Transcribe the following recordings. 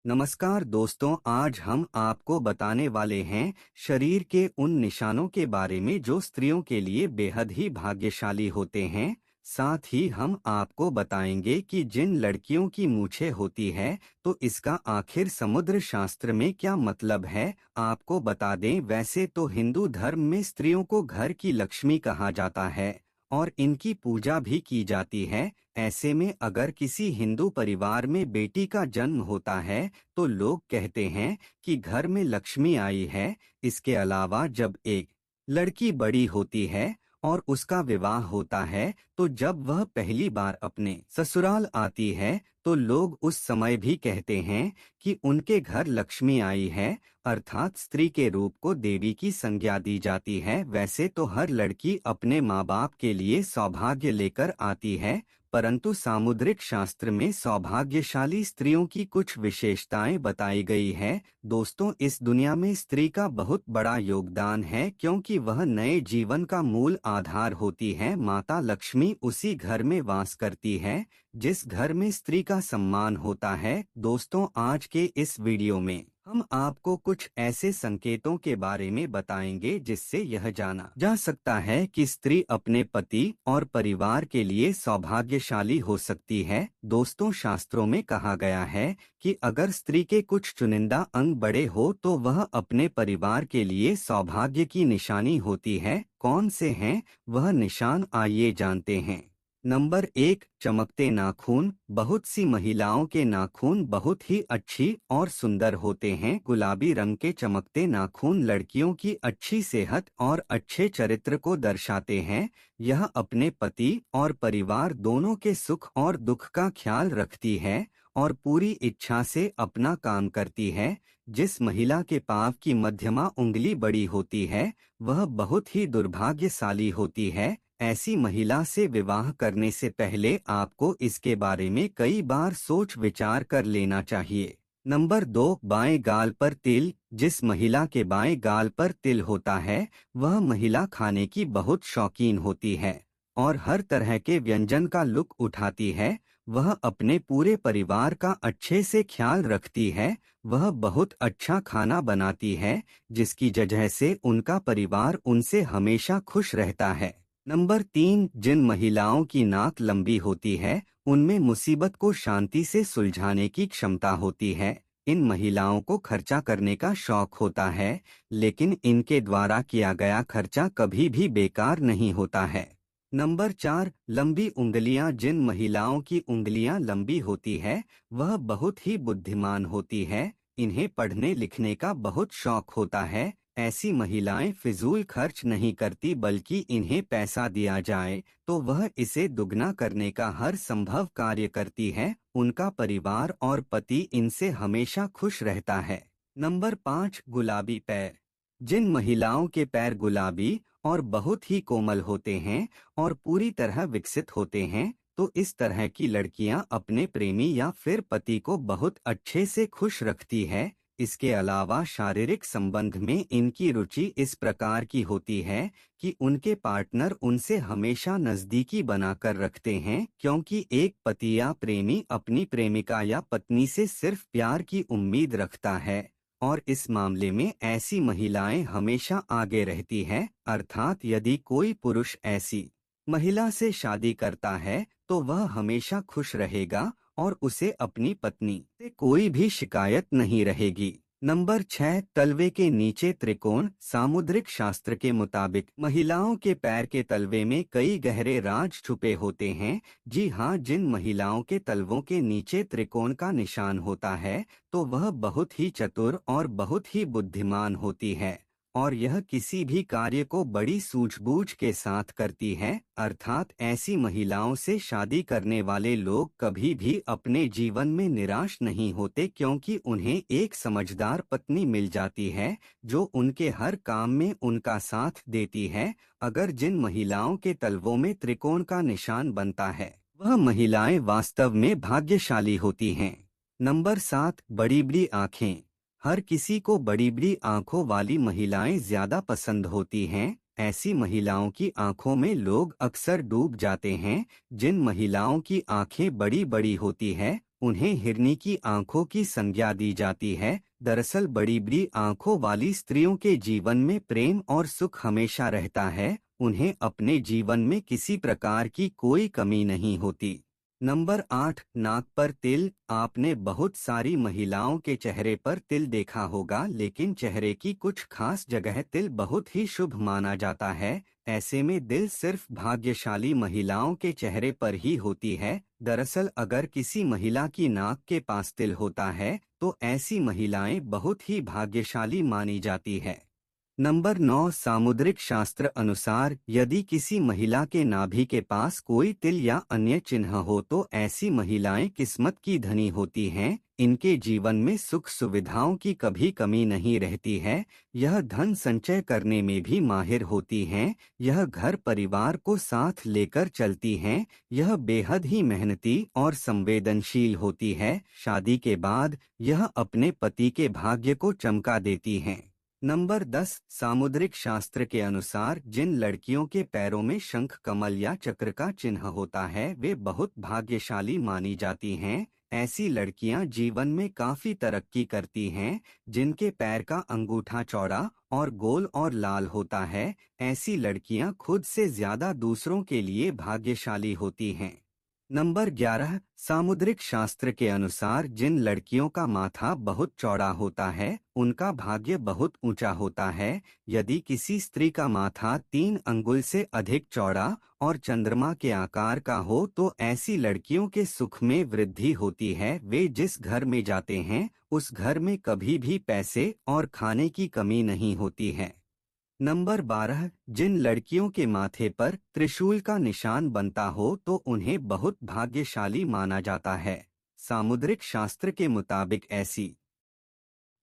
नमस्कार दोस्तों, आज हम आपको बताने वाले हैं शरीर के उन निशानों के बारे में जो स्त्रियों के लिए बेहद ही भाग्यशाली होते हैं। साथ ही हम आपको बताएंगे कि जिन लड़कियों की मूछें होती है तो इसका आखिर समुद्र शास्त्र में क्या मतलब है। आपको बता दें, वैसे तो हिंदू धर्म में स्त्रियों को घर की लक्ष्मी कहा जाता है और इनकी पूजा भी की जाती है। ऐसे में अगर किसी हिंदू परिवार में बेटी का जन्म होता है तो लोग कहते हैं कि घर में लक्ष्मी आई है। इसके अलावा जब एक लड़की बड़ी होती है और उसका विवाह होता है तो जब वह पहली बार अपने ससुराल आती है तो लोग उस समय भी कहते हैं कि उनके घर लक्ष्मी आई है, अर्थात स्त्री के रूप को देवी की संज्ञा दी जाती है। वैसे तो हर लड़की अपने माँ बाप के लिए सौभाग्य लेकर आती है, परंतु सामुद्रिक शास्त्र में सौभाग्यशाली स्त्रियों की कुछ विशेषताएं बताई गई है। दोस्तों, इस दुनिया में स्त्री का बहुत बड़ा योगदान है क्योंकि वह नए जीवन का मूल आधार होती है। माता लक्ष्मी उसी घर में वास करती है जिस घर में स्त्री का सम्मान होता है। दोस्तों, आज के इस वीडियो में हम आपको कुछ ऐसे संकेतों के बारे में बताएंगे जिससे यह जाना जा सकता है कि स्त्री अपने पति और परिवार के लिए सौभाग्यशाली हो सकती है। दोस्तों, शास्त्रों में कहा गया है कि अगर स्त्री के कुछ चुनिंदा अंग बड़े हो तो वह अपने परिवार के लिए सौभाग्य की निशानी होती है। कौन से हैं वह निशान, आइए जानते हैं। नंबर 1, चमकते नाखून। बहुत सी महिलाओं के नाखून बहुत ही अच्छी और सुंदर होते हैं। गुलाबी रंग के चमकते नाखून लड़कियों की अच्छी सेहत और अच्छे चरित्र को दर्शाते हैं। यह अपने पति और परिवार दोनों के सुख और दुख का ख्याल रखती है और पूरी इच्छा से अपना काम करती है। जिस महिला के पांव की मध्यमा उंगली बड़ी होती है वह बहुत ही दुर्भाग्यशाली होती है। ऐसी महिला से विवाह करने से पहले आपको इसके बारे में कई बार सोच विचार कर लेना चाहिए। नंबर 2, बाएं गाल पर तिल। जिस महिला के बाएं गाल पर तिल होता है वह महिला खाने की बहुत शौकीन होती है और हर तरह के व्यंजन का लुत्फ उठाती है। वह अपने पूरे परिवार का अच्छे से ख्याल रखती है। वह बहुत अच्छा खाना बनाती है जिसकी वजह से उनका परिवार उनसे हमेशा खुश रहता है। नंबर 3, जिन महिलाओं की नाक लंबी होती है उनमें मुसीबत को शांति से सुलझाने की क्षमता होती है। इन महिलाओं को खर्चा करने का शौक होता है, लेकिन इनके द्वारा किया गया खर्चा कभी भी बेकार नहीं होता है। नंबर 4, लंबी उंगलियां। जिन महिलाओं की उंगलियां लंबी होती है वह बहुत ही बुद्धिमान होती है। इन्हें पढ़ने लिखने का बहुत शौक होता है। ऐसी महिलाएं फिजूल खर्च नहीं करती, बल्कि इन्हें पैसा दिया जाए तो वह इसे दुगना करने का हर संभव कार्य करती है। उनका परिवार और पति इनसे हमेशा खुश रहता है। नंबर 5, गुलाबी पैर। जिन महिलाओं के पैर गुलाबी और बहुत ही कोमल होते हैं और पूरी तरह विकसित होते हैं तो इस तरह की लड़कियां अपने प्रेमी या फिर पति को बहुत अच्छे से खुश रखती है। इसके अलावा शारीरिक संबंध में इनकी रुचि इस प्रकार की होती है कि उनके पार्टनर उनसे हमेशा नजदीकी बनाकर रखते हैं, क्योंकि एक पति या प्रेमी अपनी प्रेमिका या पत्नी से सिर्फ प्यार की उम्मीद रखता है और इस मामले में ऐसी महिलाएं हमेशा आगे रहती हैं। अर्थात यदि कोई पुरुष ऐसी महिला से शादी करता है तो वह हमेशा खुश रहेगा और उसे अपनी पत्नी से कोई भी शिकायत नहीं रहेगी। नंबर 6, तलवे के नीचे त्रिकोण। सामुद्रिक शास्त्र के मुताबिक महिलाओं के पैर के तलवे में कई गहरे राज छुपे होते हैं। जी हाँ, जिन महिलाओं के तलवों के नीचे त्रिकोण का निशान होता है तो वह बहुत ही चतुर और बहुत ही बुद्धिमान होती है और यह किसी भी कार्य को बड़ी सूझबूझ के साथ करती है। अर्थात ऐसी महिलाओं से शादी करने वाले लोग कभी भी अपने जीवन में निराश नहीं होते, क्योंकि उन्हें एक समझदार पत्नी मिल जाती है जो उनके हर काम में उनका साथ देती है। अगर जिन महिलाओं के तलवों में त्रिकोण का निशान बनता है वह महिलाएं वास्तव में भाग्यशाली होती हैं। नंबर 7, बड़ी बड़ी आँखें। हर किसी को बड़ी बड़ी आंखों वाली महिलाएं ज्यादा पसंद होती हैं। ऐसी महिलाओं की आंखों में लोग अक्सर डूब जाते हैं। जिन महिलाओं की आंखें बड़ी बड़ी होती है उन्हें हिरनी की आंखों की संज्ञा दी जाती है। दरअसल बड़ी बड़ी आंखों वाली स्त्रियों के जीवन में प्रेम और सुख हमेशा रहता है। उन्हें अपने जीवन में किसी प्रकार की कोई कमी नहीं होती। नंबर 8, नाक पर तिल। आपने बहुत सारी महिलाओं के चेहरे पर तिल देखा होगा, लेकिन चेहरे की कुछ खास जगह तिल बहुत ही शुभ माना जाता है। ऐसे में दिल सिर्फ भाग्यशाली महिलाओं के चेहरे पर ही होती है। दरअसल अगर किसी महिला की नाक के पास तिल होता है तो ऐसी महिलाएं बहुत ही भाग्यशाली मानी जाती है। नंबर 9, सामुद्रिक शास्त्र अनुसार यदि किसी महिला के नाभि के पास कोई तिल या अन्य चिन्ह हो तो ऐसी महिलाएं किस्मत की धनी होती हैं। इनके जीवन में सुख सुविधाओं की कभी कमी नहीं रहती है। यह धन संचय करने में भी माहिर होती हैं। यह घर परिवार को साथ लेकर चलती हैं। यह बेहद ही मेहनती और संवेदनशील होती है। शादी के बाद यह अपने पति के भाग्य को चमका देती हैं। नंबर 10, सामुद्रिक शास्त्र के अनुसार जिन लड़कियों के पैरों में शंख कमल या चक्र का चिन्ह होता है वे बहुत भाग्यशाली मानी जाती हैं। ऐसी लड़कियां जीवन में काफी तरक्की करती हैं। जिनके पैर का अंगूठा चौड़ा और गोल और लाल होता है, ऐसी लड़कियां खुद से ज्यादा दूसरों के लिए भाग्यशाली होती हैं। नंबर 11, सामुद्रिक शास्त्र के अनुसार जिन लड़कियों का माथा बहुत चौड़ा होता है उनका भाग्य बहुत ऊंचा होता है। यदि किसी स्त्री का माथा 3 अंगुल से अधिक चौड़ा और चंद्रमा के आकार का हो तो ऐसी लड़कियों के सुख में वृद्धि होती है। वे जिस घर में जाते हैं उस घर में कभी भी पैसे और खाने की कमी नहीं होती है। नंबर 12, जिन लड़कियों के माथे पर त्रिशूल का निशान बनता हो तो उन्हें बहुत भाग्यशाली माना जाता है। सामुद्रिक शास्त्र के मुताबिक ऐसी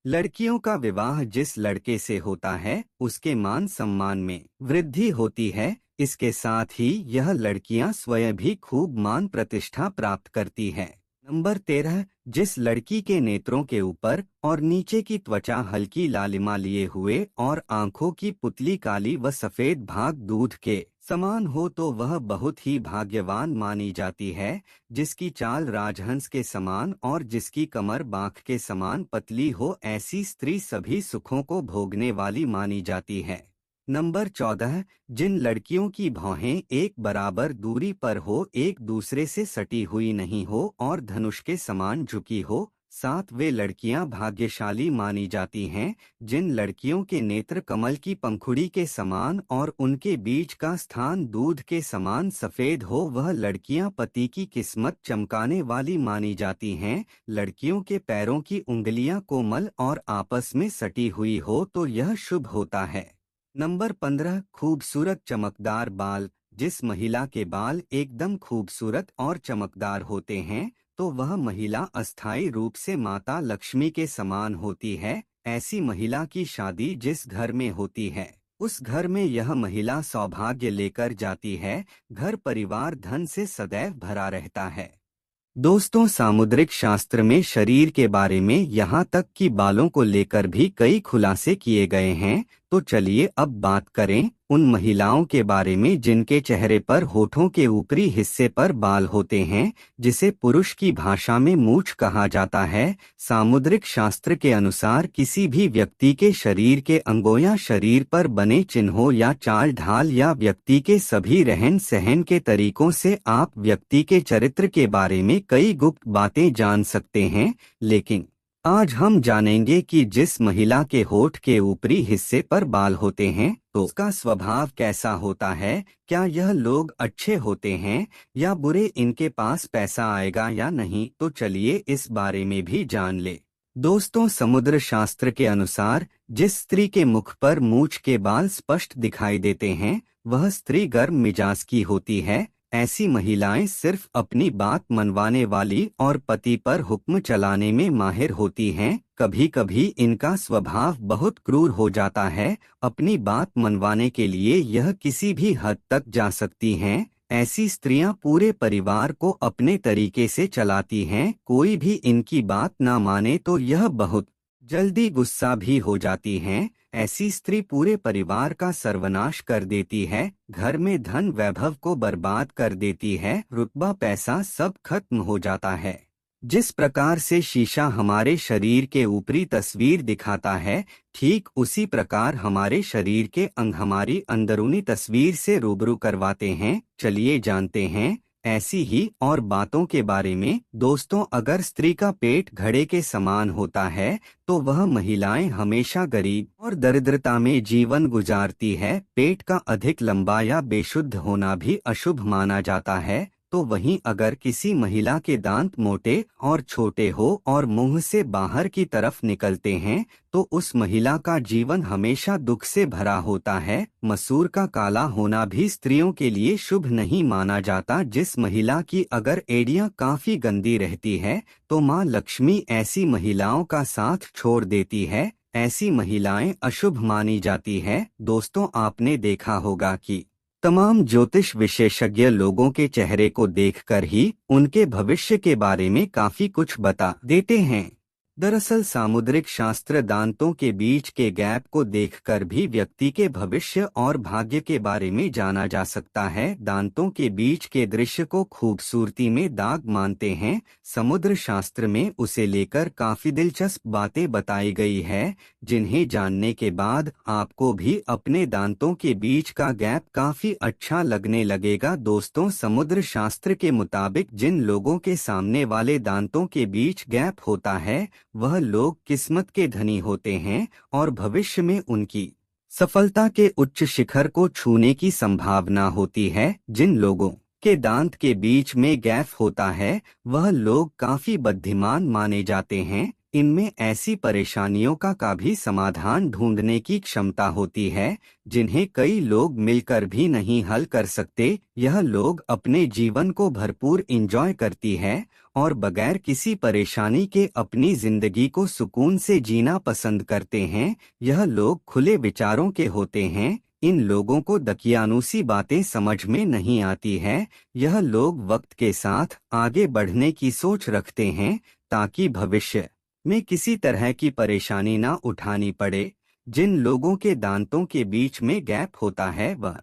लड़कियों का विवाह जिस लड़के से होता है उसके मान सम्मान में वृद्धि होती है। इसके साथ ही यह लड़कियां स्वयं भी खूब मान प्रतिष्ठा प्राप्त करती है। नंबर 13, जिस लड़की के नेत्रों के ऊपर और नीचे की त्वचा हल्की लालिमा लिए हुए और आंखों की पुतली काली व सफेद भाग दूध के समान हो तो वह बहुत ही भाग्यवान मानी जाती है। जिसकी चाल राजहंस के समान और जिसकी कमर बाघ के समान पतली हो, ऐसी स्त्री सभी सुखों को भोगने वाली मानी जाती है। नंबर 14, जिन लड़कियों की भौहें एक बराबर दूरी पर हो, एक दूसरे से सटी हुई नहीं हो और धनुष के समान झुकी हो, साथ वे लड़कियां भाग्यशाली मानी जाती हैं। जिन लड़कियों के नेत्र कमल की पंखुड़ी के समान और उनके बीच का स्थान दूध के समान सफेद हो वह लड़कियां पति की किस्मत चमकाने वाली मानी जाती हैं। लड़कियों के पैरों की उंगलियां कोमल और आपस में सटी हुई हो तो यह शुभ होता है। नंबर 15, खूबसूरत चमकदार बाल। जिस महिला के बाल एकदम खूबसूरत और चमकदार होते हैं तो वह महिला अस्थायी रूप से माता लक्ष्मी के समान होती है। ऐसी महिला की शादी जिस घर में होती है उस घर में यह महिला सौभाग्य लेकर जाती है। घर परिवार धन से सदैव भरा रहता है। दोस्तों, सामुद्रिक शास्त्र में शरीर के बारे में यहाँ तक कि बालों को लेकर भी कई खुलासे किए गए हैं। तो चलिए अब बात करें उन महिलाओं के बारे में जिनके चेहरे पर होठों के ऊपरी हिस्से पर बाल होते हैं, जिसे पुरुष की भाषा में मूंछ कहा जाता है। सामुद्रिक शास्त्र के अनुसार किसी भी व्यक्ति के शरीर के अंगों या शरीर पर बने चिन्हों या चाल ढाल या व्यक्ति के सभी रहन सहन के तरीकों से आप व्यक्ति के चरित्र के बारे में कई गुप्त बातें जान सकते हैं। लेकिन आज हम जानेंगे कि जिस महिला के होठ के ऊपरी हिस्से पर बाल होते हैं तो उसका स्वभाव कैसा होता है। क्या यह लोग अच्छे होते हैं या बुरे, इनके पास पैसा आएगा या नहीं, तो चलिए इस बारे में भी जान ले। दोस्तों, समुद्र शास्त्र के अनुसार जिस स्त्री के मुख पर मूंछ के बाल स्पष्ट दिखाई देते हैं वह स्त्री गर्म मिजाज की होती है। ऐसी महिलाएं सिर्फ अपनी बात मनवाने वाली और पति पर हुक्म चलाने में माहिर होती हैं। कभी कभी इनका स्वभाव बहुत क्रूर हो जाता है। अपनी बात मनवाने के लिए यह किसी भी हद तक जा सकती हैं। ऐसी स्त्रियां पूरे परिवार को अपने तरीके से चलाती हैं। कोई भी इनकी बात ना माने तो यह बहुत जल्दी गुस्सा भी हो जाती हैं। ऐसी स्त्री पूरे परिवार का सर्वनाश कर देती है, घर में धन वैभव को बर्बाद कर देती है, रुतबा पैसा सब खत्म हो जाता है। जिस प्रकार से शीशा हमारे शरीर के ऊपरी तस्वीर दिखाता है, ठीक उसी प्रकार हमारे शरीर के अंग हमारी अंदरूनी तस्वीर से रूबरू करवाते हैं। चलिए जानते हैं ऐसी ही और बातों के बारे में। दोस्तों, अगर स्त्री का पेट घड़े के समान होता है तो वह महिलाएं हमेशा गरीब और दरिद्रता में जीवन गुजारती है। पेट का अधिक लंबा या बेशुद्ध होना भी अशुभ माना जाता है। तो वहीं अगर किसी महिला के दांत मोटे और छोटे हो और मुंह से बाहर की तरफ निकलते हैं तो उस महिला का जीवन हमेशा दुख से भरा होता है। मसूर का काला होना भी स्त्रियों के लिए शुभ नहीं माना जाता। जिस महिला की अगर एड़ियां काफी गंदी रहती है तो मां लक्ष्मी ऐसी महिलाओं का साथ छोड़ देती है। ऐसी महिलाएं अशुभ मानी जाती है। दोस्तों, आपने देखा होगा कि तमाम ज्योतिष विशेषज्ञ लोगों के चेहरे को देखकर ही उनके भविष्य के बारे में काफी कुछ बता देते हैं। दरअसल सामुद्रिक शास्त्र दांतों के बीच के गैप को देखकर भी व्यक्ति के भविष्य और भाग्य के बारे में जाना जा सकता है। दांतों के बीच के दृश्य को खूबसूरती में दाग मानते हैं। समुद्र शास्त्र में उसे लेकर काफी दिलचस्प बातें बताई गई है, जिन्हें जानने के बाद आपको भी अपने दांतों के बीच का गैप काफी अच्छा लगने लगेगा। दोस्तों, समुद्र शास्त्र के मुताबिक जिन लोगों के सामने वाले दांतों के बीच गैप होता है वह लोग किस्मत के धनी होते हैं और भविष्य में उनकी सफलता के उच्च शिखर को छूने की संभावना होती है। जिन लोगों के दांत के बीच में गैप होता है वह लोग काफी बुद्धिमान माने जाते हैं। इनमें ऐसी परेशानियों का भी समाधान ढूंढने की क्षमता होती है जिन्हें कई लोग मिलकर भी नहीं हल कर सकते। यह लोग अपने जीवन को भरपूर एंजॉय करती है और बगैर किसी परेशानी के अपनी जिंदगी को सुकून से जीना पसंद करते हैं। यह लोग खुले विचारों के होते हैं। इन लोगों को दकियानूसी बातें समझ में नहीं आती है। यह लोग वक्त के साथ आगे बढ़ने की सोच रखते हैं ताकि भविष्य में किसी तरह की परेशानी ना उठानी पड़े। जिन लोगों के दांतों के बीच में गैप होता है वह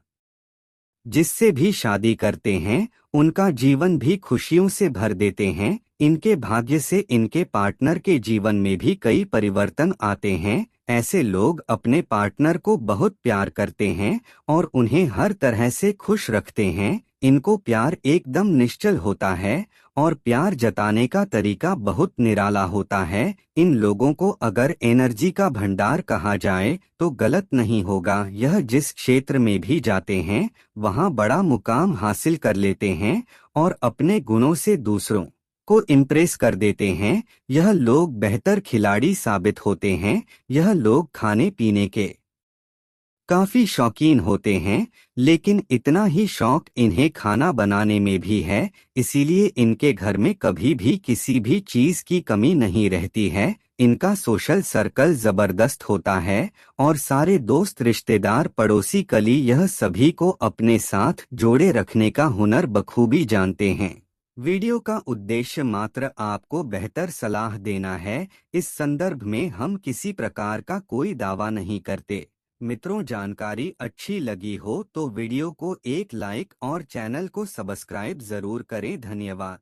जिससे भी शादी करते हैं उनका जीवन भी खुशियों से भर देते हैं। इनके भाग्य से इनके पार्टनर के जीवन में भी कई परिवर्तन आते हैं। ऐसे लोग अपने पार्टनर को बहुत प्यार करते हैं और उन्हें हर तरह से खुश रखते हैं। इनको प्यार एकदम निश्चल होता है और प्यार जताने का तरीका बहुत निराला होता है। इन लोगों को अगर एनर्जी का भंडार कहा जाए तो गलत नहीं होगा। यह जिस क्षेत्र में भी जाते हैं वहां बड़ा मुकाम हासिल कर लेते हैं और अपने गुणों से दूसरों को इम्प्रेस कर देते हैं। यह लोग बेहतर खिलाड़ी साबित होते हैं। यह लोग खाने पीने के काफी शौकीन होते हैं, लेकिन इतना ही शौक इन्हें खाना बनाने में भी है। इसीलिए इनके घर में कभी भी किसी भी चीज की कमी नहीं रहती है। इनका सोशल सर्कल जबरदस्त होता है और सारे दोस्त, रिश्तेदार, पड़ोसी, कली यह सभी को अपने साथ जोड़े रखने का हुनर बखूबी जानते हैं। वीडियो का उद्देश्य मात्र आपको बेहतर सलाह देना है। इस संदर्भ में हम किसी प्रकार का कोई दावा नहीं करते। मित्रों, जानकारी अच्छी लगी हो तो वीडियो को एक लाइक और चैनल को सब्सक्राइब जरूर करें। धन्यवाद।